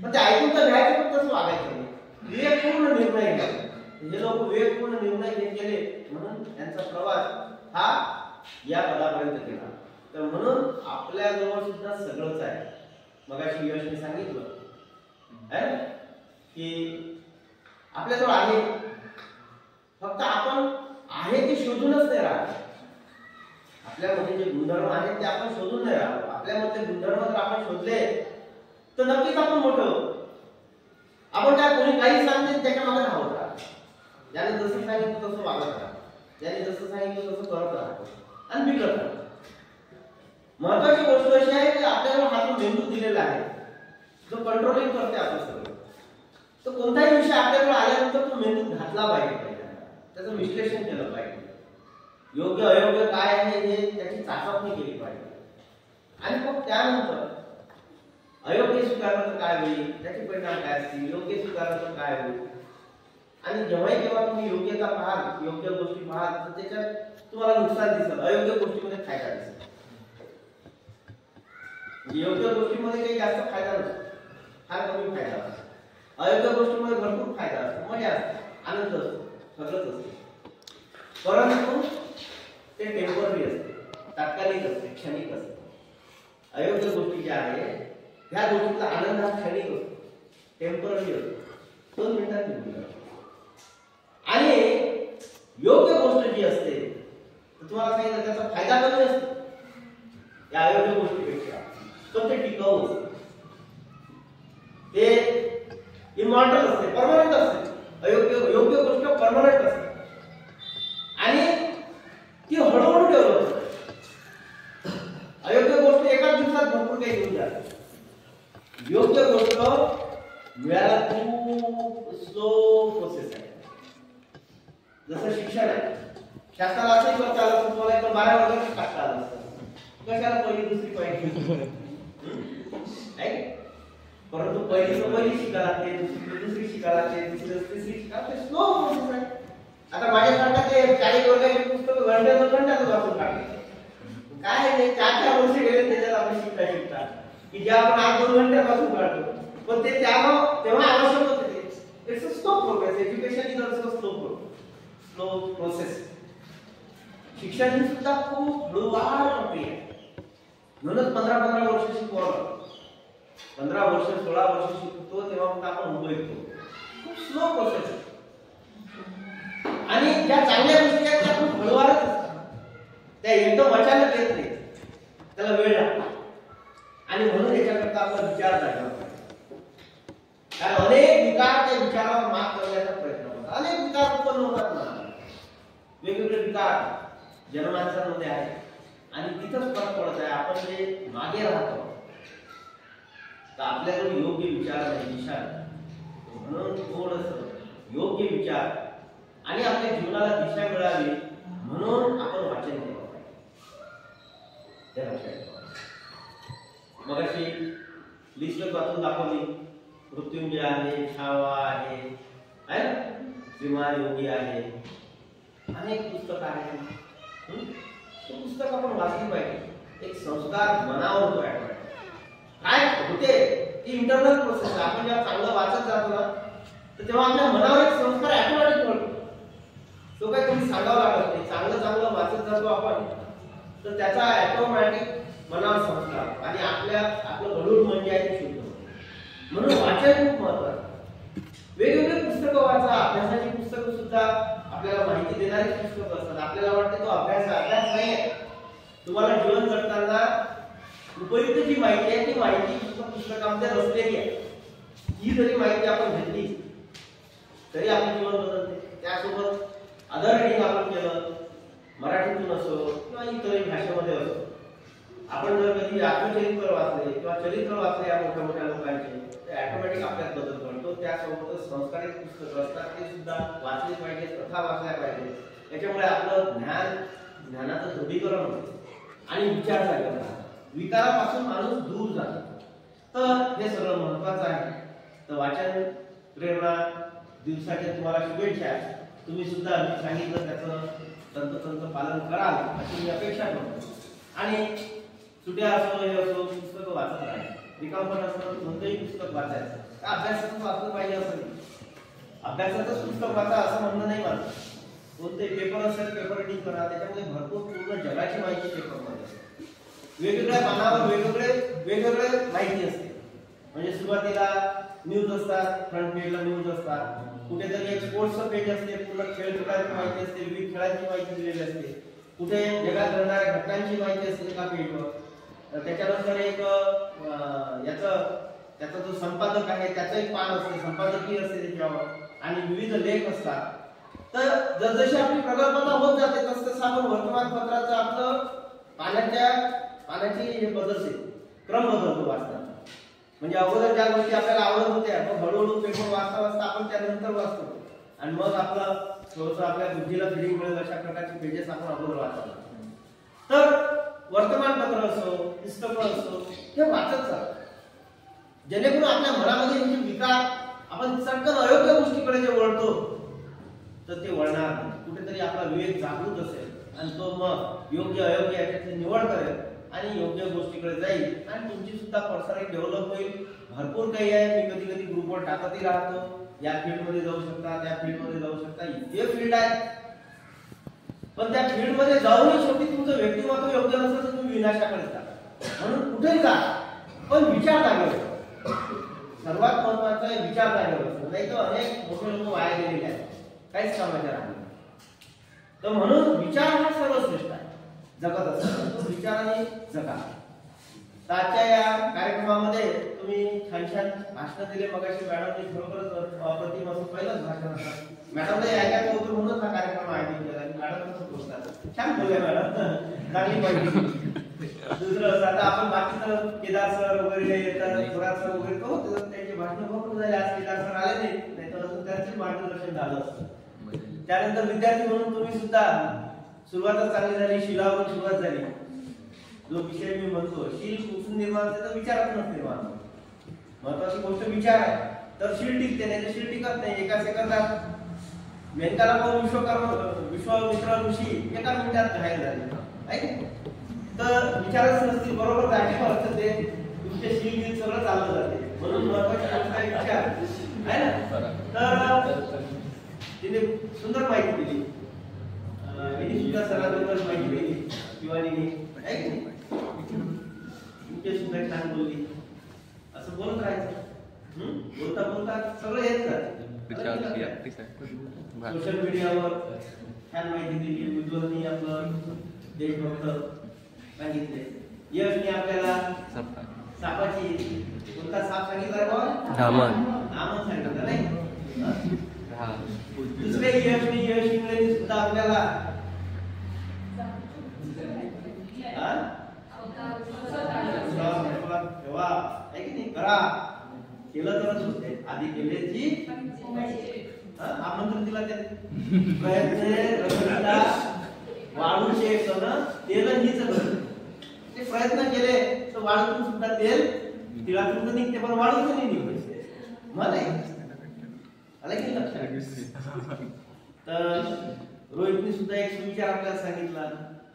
पण ते ऐकून तर घ्यायचं, पण तसं वागायचं नाही. विवेकपूर्ण निर्णय घ्यायचे. हे लोक विवेकपूर्ण निर्णय घेत गेले, म्हणून त्यांचा प्रवास हा या पदापर्यंत गेला. तर म्हणून आपल्या जवळ सुद्धा सगळंच आहे. मगाशी यशने सांगितलं की आपल्याजवळ आहे, फक्त आपण आहे ते शोधूनच नाही राहत. आपल्यामध्ये जे गुणधर्म आहेत ते आपण शोधून नाही राहतो. आपल्यामध्ये गुणधर्म जर आपण शोधले तर नक्कीच आपण मोठं होतो. आपण काय कोणी काही सांगते त्याच्या मागे धावत राहतो. ज्याने जसं सांगितलं तसं वागत राहतो, ज्याने जसं सांगितलं तसं करत राहतो आणि बिघडत राहतो. महत्वाची गोष्ट अशी आहे की आपल्याला हा जो मेंदू दिलेला आहे, जो कंट्रोलिंग करते आपलं सगळं, तो कोणताही विषय आपल्याकडे आल्यानंतर तो मेंदू घातला पाहिजे, त्याचं विश्लेषण केलं पाहिजे, योग्य अयोग्य काय आहे हे त्याची चाचपणी केली पाहिजे. आणि मग त्यानंतर अयोग्य स्वीकारलं तर काय होईल, त्याचे परिणाम काय असतील, योग्य स्वीकारलं तर काय होईल. आणि जेव्हाही जेव्हा तुम्ही योग्यता पाहाल, योग्य गोष्टी पाहाल, तर त्याच्यात तुम्हाला नुकसान दिसेल, अयोग्य गोष्टीमध्ये फायदा दिसेल. योग्य गोष्टीमध्ये काही जास्त फायदा नसतो, फार कमी फायदा असतो. अयोग्य गोष्टीमध्ये भरपूर फायदा असतो, मजा असते, आनंद असतो, सगळंच असते. परंतु ते टेम्पररी असते, तात्कालिक असते, क्षणिक असते. अयोग्य गोष्टी ज्या आहेत ह्या गोष्टीचा आनंद हा क्षणिक असतो, टेम्पररी असतो, 2 मिनिटात निघून जातो. आणि योग्य गोष्ट जी असते तर तुम्हाला सांगितलं त्याचा फायदा कमी असतो या अयोग्य गोष्टीपेक्षा, पण ते टिकाऊ असते, ते इमॉर्टल असते, परमनंट असते. योग्य गोष्ट परमनंट असते आणि ती हळूहळू डेव्हलप होते. अयोग्य गोष्ट एकाच दिवसात भरपूर काही घेऊन जाते. योग्य गोष्ट मिळायला खूप स्लो प्रोसेस आहे. जसं शिक्षण आहे, शास्त्राला असंही करता आलं तुम्हाला एकदम 12 वर्गात टाकता आलं असतं, कशाला पहिली दुसरी पाहिजे आहे. परंतु पहिली शिकायला लागते, दुसरी शिकायला लागते, तिसरी शिकायला लागते, स्लो प्रोसेस आहे. आता माझ्यासारखा ते 40 वर्गाचे पुस्तक घंट्यातच वाचून काढले, काय नाही 4 वर्ष गेले त्याच्यात आपण शिकता की जे आपण आज 2 घंट्यापासून काढतो, पण ते तेव्हा आवश्यक होते. It's a slow progress. Education is also slow process. शिक्षण ही सुद्धा खूप हळूवार प्रक्रिया आहे. म्हणूनच 15 वर्ष शिकवलं, 15 वर्ष 16 वर्ष शिकतो तेव्हा मग आपण उपयोगतो. खूप स्लो प्रोसेस आहे. आणि ज्या चांगल्या गोष्टी आहेत त्या खूप हळूवारच असतात, त्या एकदम अचानक येत नाही, त्याला वेळ लागतो. आणि म्हणून याच्याकरता आपला विचार करायला पाहिजे. कारण अनेक विकार त्या विचारावर मात करण्याचा प्रयत्न करतात. अनेक विकार उत्पन्न होतात ना, वेगवेगळे विकार जनमानसांमध्ये आहेत आणि तिथंच फरक पडत आहे. आपण जे मागे राहतो तर आपल्याकडे योग्य विचार नाही, दिशा नाही. म्हणून थोडंसं योग्य विचार आणि आपल्या जीवनाला दिशा मिळावी म्हणून आपण वाचन केलं पाहिजे. त्या लक्षात ठेवा. मग अशी लिस्ट वाचून दाखवली. मृत्युंजय आहे, छावा आहे, श्रीमान योगी आहे, अनेक पुस्तक आहेत. ते पुस्तक आपण वाचली पाहिजे. एक संस्कार मनावर होतो. काय होते ती इंटरनल प्रोसेस. आपण जेव्हा चांगलं वाचत जातो ना तर तेव्हा आपल्या मनावर एक संस्कार ऑटोमॅटिक पडतो. तो काही कोणी सांगावं लागत नाही. चांगलं वाचत जातो आपण तर त्याचा ऑटोमॅटिक मनावर संस्कार आणि आपलं गळून म्हणजे आहे शुद्ध. म्हणून वाचन खूप महत्वाचं. वेगवेगळे पुस्तकं वाचा. अभ्यासाची पुस्तकं सुद्धा आपल्याला माहिती देणारी पुस्तकं असतात. आपल्याला वाटतं तो अभ्यास नाही आहे. तुम्हाला जीवन जगताना उपयुक्त जी माहिती आहे ती माहिती पुस्तकामध्ये रचलेली आहे. ही जरी माहिती आपण घेतली तरी आपलं जीवन बदलते. त्यासोबत अदर रिडिंग आपण केलं, मराठीतून असो किंवा इतरही भाषेमध्ये असो. आपण जर कधी आत्मचरित्र वाचले किंवा चरित्र वाचले या मोठ्या लोकांचे तर ऑटोमॅटिक आपल्यात बदल घडतो. त्यासोबतच संस्कारित पुस्तकं असतात ते सुद्धा वाचले पाहिजे, कथा वाचल्या पाहिजे. याच्यामुळे आपलं ज्ञानाचं दृढीकरण होते आणि विचार जागे होतात. विकारापासून माणूस दूर जातो. तर हे सगळं महत्वाचं आहे. तर वाचन प्रेरणा दिवसाच्या तुम्हाला शुभेच्छा. तुम्ही सुद्धा मी सांगितलं त्याचं तंतोतंत पालन कराल अशी मी अपेक्षा करतो. आणि सुट्या असो हे असो पुस्तकं वाचत राहा. रिकामपण असं कोणतंही पुस्तक वाचायचं. अभ्यासाचं वाचलं पाहिजे असं नाही. अभ्यासाचंच पुस्तक वाचा असं म्हणणं नाही मला. कोणते पेपर असेल पेपर रीडिंग करा. त्याच्यामध्ये भरपूर पूर्ण जगाची माहिती पेपरमध्ये असते. वेगवेगळ्या पानावर वेगवेगळे माहिती असते. म्हणजे सुरुवातीला न्यूज असतात, फ्रंट पेजला न्यूज असतात. कुठेतरी एक स्पोर्ट्सचं पेज असते, पूर्ण खेळाची माहिती असते, विविध खेळांची माहिती दिलेली असते. कुठे जगात घडणाऱ्या घटनांची माहिती असते एका पेजवर. त्याच्यानंतर एक त्याचा जो संपादक आहे त्याचं एक पान असते, संपादकीय असते त्याच्यावर आणि विविध लेख असतात. तर जसजशी आपली प्रगल्भता होत जाते तसं आपण वर्तमानपत्राचं आपलं पानाची बदलते, क्रम बदलतो वाचताना. म्हणजे अगोदर ज्या गोष्टी आपल्याला आवडत होत्या मग हळूहळू पेपर वाचता आपण त्यानंतर वाचतो आणि मग आपलं थोडंसं आपल्या बुद्धीला फिडिंग मिळेल अशा प्रकारचे पेजेस आपण अगोदर वाचतो. तर वर्तमानपत्र असो, पुस्तकं असो हे वाचत जा, जेणेकरून आपल्या मनामध्ये हे विकार आपण चटकन अयोग्य गोष्टीकडे जे वळतो तर ते वळणार नाही. कुठेतरी आपला विवेक जागृत असेल आणि तो मग योग्य अयोग्य याच्यातली निवड करेल आणि योग्य गोष्टीकडे जाईल आणि तुमची सुद्धा पर्सनॅलिटी डेव्हलप होईल. भरपूर काही आहे. मी कधी ग्रुपवर टाकतही राहतो. या फील्डमध्ये जाऊ शकता, त्या फील्डमध्ये जाऊ शकता. इतके फील्ड आहे पण त्या फील्डमध्ये जाऊनही शेवटी तुमचं व्यक्तिमत्व योग्य नसेल तर तुम्ही विनाशाकडे जा. म्हणून कुठेही जा पण विचार जागेवर. सर्वात महत्वाचं आहे विचार जागेवर. नाही तर अनेक मोठे लोक वाया गेलेले आहेत, काहीच कामाच्या राहिले. तर म्हणून विचार हा सर्वश्रेष्ठ आहे. जगत असतो विचाराने जगा. आजच्या या कार्यक्रमामध्ये तुम्ही छान भाषण दिले. मगाशी मॅडमने खरोखरच अप्रतिम असं पहिलंच भाषण असतं. मॅडमला ऐकायचं होतं म्हणून हा कार्यक्रम आयोजित केला. मॅडम कसं बोलतात, छान बोलले मॅडम, चांगली माहिती. दुसरं आता आपण बाकीचं केदार सर वगैरे येतात, थोरात सर वगैरे करू त्यांचे भाषण भरपूर झाले. आज केदार सर आले नाही तर अजून त्यांचे मार्गदर्शन झालं असतं. त्यानंतर विद्यार्थी म्हणून तुम्ही सुद्धा सुरुवातच चांगली झाली. शिलावरून सुरुवात झाली. जो विषय मी म्हणतो शील कुठून निर्माण होते तर विचारातूनच निर्माण होते. महत्वाची गोष्ट विचार आहे तर शील टिकते, नाही तर शील टिकत नाही. एका सेकंदात मेनकाला पाहून विश्वामित्र ऋषी एका मिनिटात घायल झाले. तर विचारच नसतील बरोबर जागेवर असतं ते तुमचे शील सगळं चाललं जाते. म्हणून महत्वाची गोष्ट आहे विचार आहे ना. तर तिने सुंदर माहिती दिली, मी सुद्धा सरांबरोबर माहिती दिली किंवा तुमचे सुद्धा छान बोलली. असं बोलत राहायचं, बोलता बोलता सगळं येत जातं. सोशल मीडियावर छान माहिती दिली. उज्ज्वलनी आपलं देशभक्त सांगितले. यशने आपल्याला सापाची कोणता साप सांगितला? धामण सांगितलं नाही. दुसरे यशने यश इंग्रजी सुद्धा आपल्याला ठेवा आहे की नाही, करा. केलं तरच होते. आधी केल्याची आमंत्रण दिला त्याने. प्रयत्न वाळूचे सण तेल हीच ते प्रयत्न केले तर वाळूतून सुद्धा तेल तिळातून निघते, पण वाळूतून नाही निघते. मला आलं की लक्षात. तर रोहितने सुद्धा एक सुविचार आपल्याला सांगितला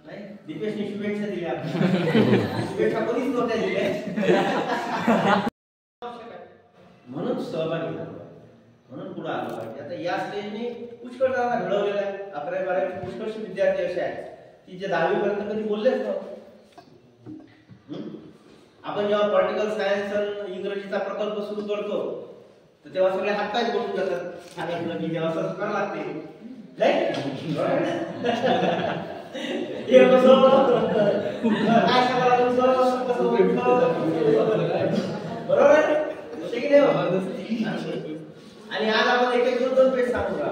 नाही. दीपेशने शुभेच्छा दिल्या आपल्याला. शुभेच्छा कोणीच नव्हत्या दिल्या. म्हणून सहभागी झालो, म्हणून पुढे आलो पाहिजे. आता या स्टेजने पुष्कळ जणांना घडवलेलं आहे. 11वी 12वी पुष्कळशी विद्यार्थी असे आहेत की जे 10वी पर्यंत कधी बोललेच नव्हते. आपण जेव्हा पॉलिटिकल सायन्स आणि इंग्रजीचा प्रकल्प सुरू करतो तर तेव्हा सगळे हातपाय बोलून जातात. सांगितलं की जेव्हा असं करावं लागते बरोबर आहे की नाही. आणि आज आपण एक एक दोन पेज सांगू का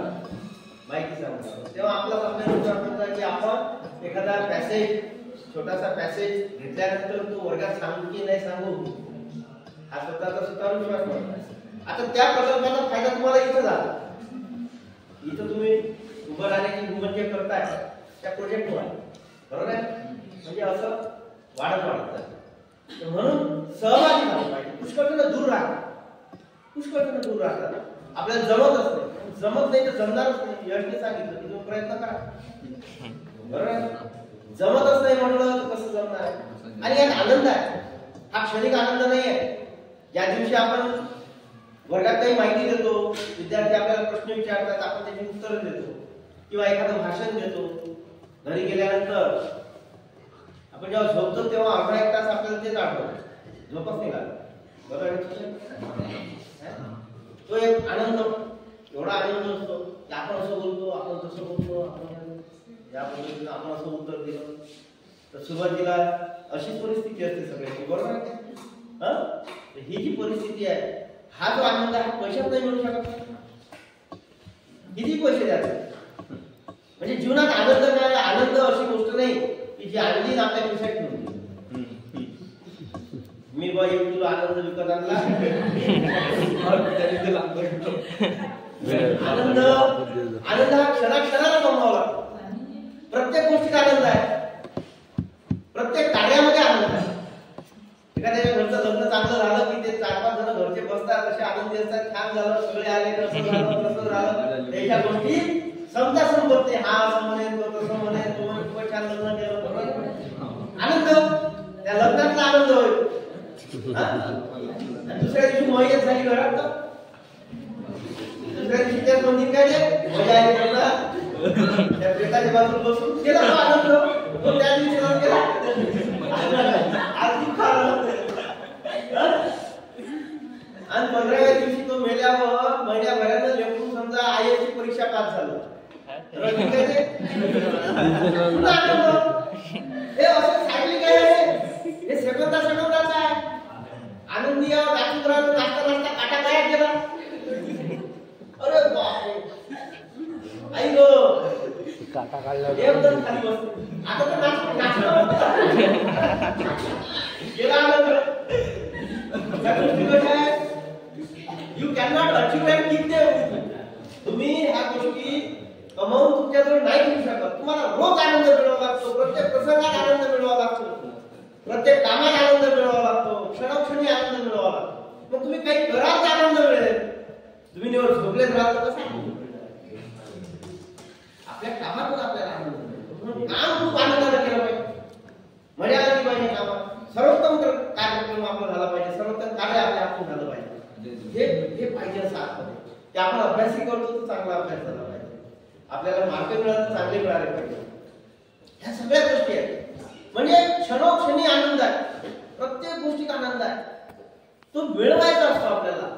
माहिती सांगू, तेव्हा आपलाच आपल्याला विचार करता की आपण एखादा पॅसेज, छोटासा पॅसेज घेतल्यानंतर तो वर्गात सांगू की नाही सांगू, हा स्वतःचा विश्वास नाही. आता त्या प्रकल्पाचा फायदा तुम्हाला इथं झाला. इथं तुम्ही उभं राहण्याची घुमत जे करताय त्या प्रोजेक्टमुळे, बरोबर आहे. म्हणजे असं वाढत जातं. म्हणून सहभागी झालं पाहिजे. पुष्कळ दूर राहतात, पुष्कळ दूर राहतात. आपल्याला जमत असते, जमत नाही तर जमणारच नाही. यशने सांगितलं की तुम्ही प्रयत्न करा, बरोबर आहे. जमतच नाही म्हटलं तर कसं जमणार आहे. आणि यात आनंद आहे, हा क्षणिक आनंद नाही आहे. ज्या दिवशी आपण वर्गात काही माहिती देतो, विद्यार्थी आपल्याला प्रश्न विचारतात, आपण त्याची उत्तरं देतो किंवा एखादं भाषण देतो, घरी गेल्यानंतर आपण जेव्हा झोपतो तेव्हा अर्धा एक तास आपल्याला तेच आठवतं, झोपच नाही लागत, बरोबर. तो एक आनंद, एवढा आनंद असतो की आपण असं बोलतो, आपण तसं बोलतो, आपण या पद्धतीनं आपण असं उत्तर दिलं. तर सुरुवातीला अशी परिस्थिती असते सगळ्यांची, बरोबर आहे. ही जी परिस्थिती आहे, हा जो आनंद आहे पैशात नाही मिळू शकत. किती पैसे द्यायचे म्हणजे जीवनात आनंद मिळाला. आनंद अशी गोष्ट नाही की जी आणली आपल्या खिशात ठेवली. मी बा एक किलो आनंद विकत आणला, आनंद आनंद हा क्षणाक्षणाला कमवावा लागतो. प्रत्येक गोष्टीत आनंद आहे, प्रत्येक कार्यामध्ये आनंद आहे. एखाद्या घरचं लग्न चांगलं झालं की ते 4-5 जण घरचे बसतात, असे आनंदी असतात. छान झालं, सगळे आले, कसं झालं तसं झालं, त्याच्या गोष्टी समजा संपत नाही. हा असं म्हणेन, तो तसं म्हणेन, तो म्हणे खूप छान लग्न केलं, आनंद, त्या लग्नातला आनंद होईल. दुसऱ्या दिवशी मोहित झाली घरात, दुसऱ्या दिवशी त्या मंदिर काढले, मजा आली त्यांना, त्या प्रेताच्या बाजूला बसून केला तो आनंद. तो त्या दिवशी केला आणि 15व्या दिवशी तो मेल्यावर महिन्याभरानं लेकरून समजा आयची परीक्षा पास झालं, हे असं सायकलिंग आहे, हे सेकंदाचा आहे. आनंदी नाचून राहतो, नाचता नाचता काटा काय गेला. अरे बापरे, आई गो काटा काढला एकदम खाली बसतो. आता तर you can not achieve and keep them. तुम्ही ह्या गोष्टी कमावून तुमच्याजवळ नाही ठेवू शकत. तुम्हाला रोज आनंद मिळवावा लागतो, प्रत्येक प्रसंगात आनंद मिळवावा लागतो, प्रत्येक कामात आनंद मिळवावा लागतो, क्षणोक्षणी आनंद मिळवावा लागतो. मग तुम्ही काही कराल तर आनंद मिळेल. तुम्ही निवड झोपलेच राहाल तर कसं. आपल्या कामातून आपल्याला आनंद मिळतो. काम खूप आनंदाने केलं पाहिजे. म्हणजे हे पाहिजे साथ ते आपण अभ्यासही करतो तर चांगला अभ्यास झाला पाहिजे, आपल्याला मार्क मिळाले चांगले मिळाले पाहिजे. ह्या सगळ्या गोष्टी आहेत. म्हणजे क्षणोक्षणी आनंद आहे, प्रत्येक गोष्टीत आनंद आहे. तो मिळवायचा असतो आपल्याला,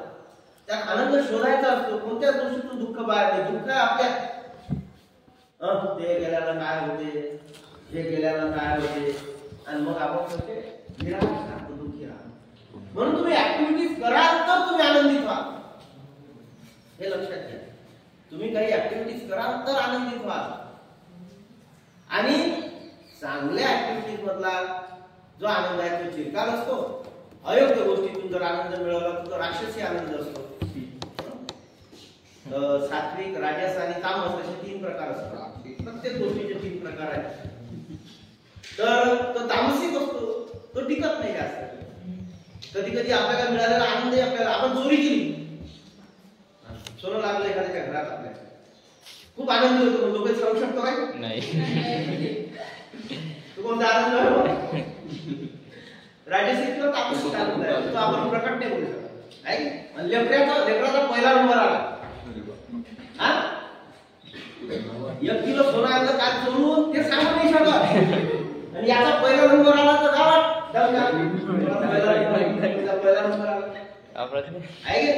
त्यात आनंद शोधायचा असतो. कोणत्याच गोष्टीतून दुःख बाहेर नाही. दुःख आपल्या ते गेल्यानं काय होते, हे गेल्यानं काय होते, आणि मग आपण कसे निराश राहतो, दुःखी राहतो. म्हणून तुम्ही ऍक्टिव्हिटीज कराल तर तुम्ही आनंदित व्हा, हे लक्षात घ्या. तुम्ही काही ऍक्टिव्हिटीज कराल तर आनंदित व्हा. आणि चांगल्या ऍक्टिव्हिटीज मधला जो आनंद आहे तो चिरकाल असतो. अयोग्य गोष्टीतून जर आनंद मिळवला तर तो राक्षसी आनंद असतो. सात्विक, राजस आणि तामस असे 3 प्रकार असतात. प्रत्येक गोष्टीचे 3 प्रकार आहेत. तर तो तामसिक असतो, तो टिकत नाही जास्त. कधी कधी आपल्याला मिळालेला आनंद आपल्याला, आपण चोरी केली, सोनं लागलं एखाद्याच्या घरात, आपल्या खूप आनंद होतो, लोक सांगू शकतो काय नाही. तो कोणता आनंद आहे? राजसिक किंवा तामसिक आनंद आहे, तो आपण प्रकट नाही करू शकत. आहे लेकराचा पहिला नंबर आला, 1 किलो सोनं आणलं काय चोरून ते सांगू नाही शकत. आणि याचा पहिला नंबर आला तर गावात पहिला नंबर आला आहे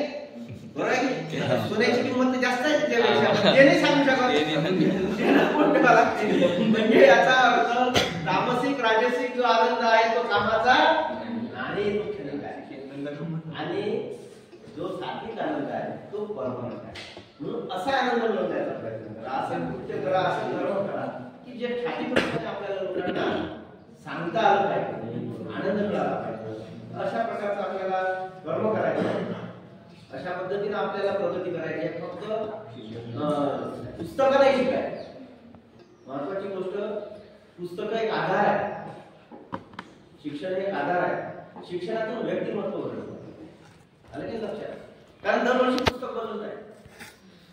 बरोबर आहे. सोन्याची किंमत जास्त आहे त्यापेक्षा, ते नाही सांगू शकत. म्हणजे याचा अर्थ तामसिक राजसिक जो आनंद आहे तो कामाचा आणि तो क्षणिक आहे, आणि जो सात्विक आनंद आहे तो परमानंट आहे. म्हणून असा आनंद मिळवण्याचा प्रयत्न करा, असं कृत्य करा, असं कर्म करा की जे ठाईपणाने आपल्याला लोकांना सांगता आलं पाहिजे, आनंद मिळाला पाहिजे. अशा प्रकारचा आपल्याला कर्म करायचं आहे. अशा पद्धतीने आपल्याला प्रगती करायची आहे. फक्त पुस्तकं नाही शिकायचं. महत्वाची गोष्ट, पुस्तकं एक आधार आहे, शिक्षण एक आधार आहे. शिक्षणातून व्यक्तिमत्व घडतं. आलं की लक्षात? कारण दरवर्षी पुस्तक बदलत आहे,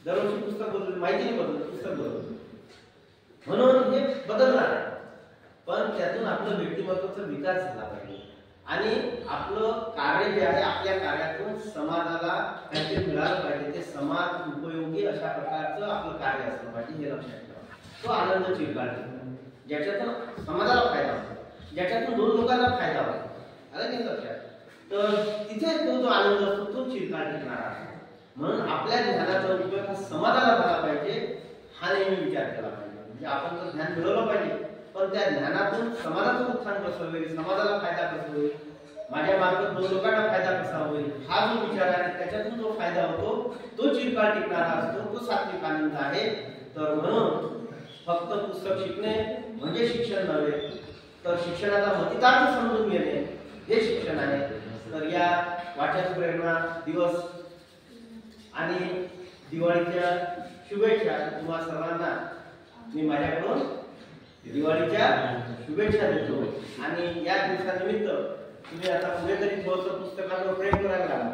दरवर्षी पुस्तक बदलत, माहिती नाही बदलत, पुस्तक बदलत. म्हणून हे बदलणार आहे, पण त्यातून आपलं व्यक्तिमत्वाचा विकास झाला पाहिजे. आणि आपलं कार्य जे आहे, आपल्या कार्यातून समाजाला काहीतरी मिळालं पाहिजे, ते समाज उपयोगी अशा प्रकारचं आपलं कार्य असलं पाहिजे, हे लक्षात ठेवा. तो आनंद चिरकाल टिकतो, ज्याच्यातून समाजाला फायदा होतो, ज्याच्यातून 2 लोकांना फायदा होतो. आलं की लक्षात? तर तिथे तो आनंद असतो तो चिरकाल टिकणारा आहे. म्हणून आपल्या ध्यानाचा उपयोग हा समाजाला झाला पाहिजे, हा नेहमी विचार केला पाहिजे. म्हणजे आपण तर ध्यान मिळवलं पाहिजे, पण त्या ज्ञानातून समाजाचं उत्थान कसं होईल, समाजाला फायदा कसा होईल, माझ्या मार्फत 2 लोकांना फायदा कसा होईल, हा जो विचार आहे, त्याच्यातून जो फायदा होतो तो चिरकाल टिकणारा असतो, तो सात्विक आनंद आहे. तर म्हणून फक्त पुस्तक शिकणे म्हणजे शिक्षण नव्हे, तर शिक्षणाचा मतितार्थ समजून घेणे हे शिक्षण आहे. तर या वाचन प्रेरणा दिवस आणि दिवाळीच्या शुभेच्छा तुम्हा सर्वांना मी माझ्याकडून दिवाळीच्या शुभेच्छा देतो. आणि या दिवसानिमित्त तुम्ही आता पुढे तरी थोडंसं पुस्तकांवर प्रेम करायला लागला,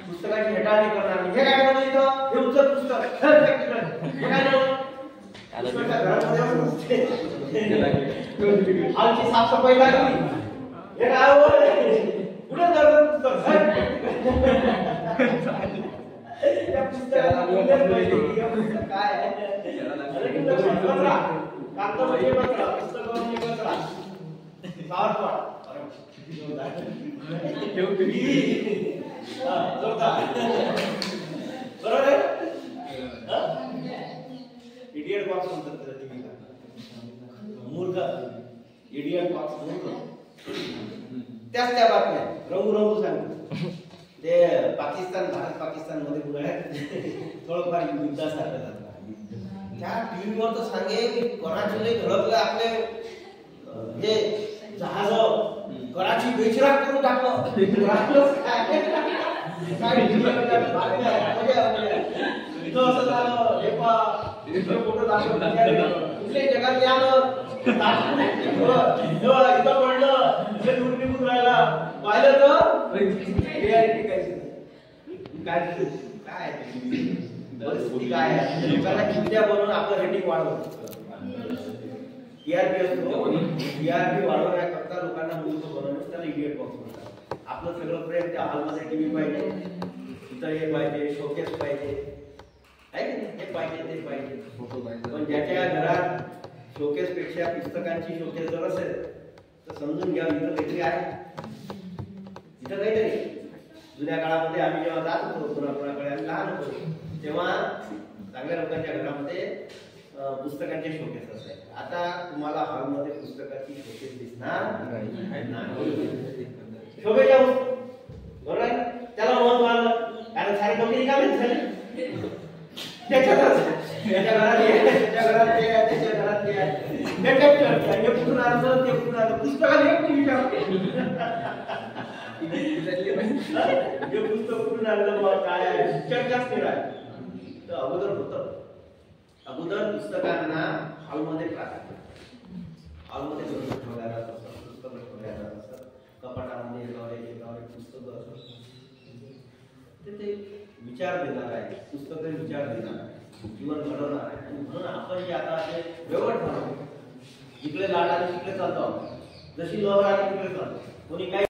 पुस्तकाची हेटाळणी करणार नाही. हे काय करतो इथं, हे उचल पुस्तक, हे काय आमची साफसफाई लागली, हे काय कुठे जातो पुस्तक, त्या पुस्तकाला पुस्तक काय आहे, इडियट बॉक्स म्हणतात त्याला टीव्हीला, मूर्ख इडियट बॉक्स मूर्ख. त्याच त्या बातम्या रंगू सांगतो ते पाकिस्तान, भारत पाकिस्तान मध्ये उन्हाळ्यात थोडंफार युद्धासारखं झालं. त्या टीव्हीवर तर सांगे की कराचीला धडकलं, आपले हे जहाज कराची बेचिराग करून टाकलं. इथं असं झालं, हे फोटो दाखवलं, कुठल्या जगात आलं, इथं पडलं, इथे दूर निघून राहिला, पाहिलं तर रियालिटी काय काय परिस्थिती काय आहे. लोकांना चिंध्या बनवून आपलं रेटिंग वाढवतो, टीआरपी असतो, टीआरपी वाढवण्याकरता लोकांना मूर्ख बनवणं, त्याला इडियट बॉक्स म्हणतात. आपलं सगळं प्रेम त्या हॉलमध्ये टीव्ही पाहिजे, इथं हे पाहिजे, शोकेस पाहिजे, आहे की नाही? हे पाहिजे ते पाहिजे, फोटो पाहिजे. पण ज्याच्या घरात शोकेस पेक्षा पुस्तकांची शोकेस जर असेल तर समजून घ्या इथं काहीतरी आहे, इथं काहीतरी. जुन्या काळामध्ये आम्ही जेव्हा जात होतो कोणाकोणाकडे, आम्ही लहान होतो तेव्हा चांगल्या लोकांच्या घरामध्ये पुस्तकांचे शोकेस असायचे. आता तुम्हाला हॉलमध्ये पुस्तकाची शोकेस दिसणार नाही. शोभेच्या वस्तू बरोबर आहे, त्याला महत्व आलं कारण सारी लोक रिकामीच झाली. त्याच्या घरात त्याच्या घरात ते आहे, त्याच्या घरात ते आहे, हे कुठून आणलं ते कुठून आणलं, पुस्तकाला एक विचारते हे पुस्तक कुठून आणलं बाबा काय आहे, चर्चाच नाही राहिली. तर अगोदर होतं, अगोदर पुस्तकांना हॉलमध्ये टाकायचं, हॉलमध्ये ठेवल्या जात असत, पुस्तकं ठेवल्या जात असत, कपाटामध्ये एकावर पुस्तकं असत. ते विचार देणार आहे, पुस्तक विचार देणार आहे, जीवन घडवणार आहे. आणि म्हणून आपण जे आता असे व्यवहार ठरवतो, जिकडे लाड आले तिकडे चालतो, जशी लहर आली तिकडे चालतो. कोणी काय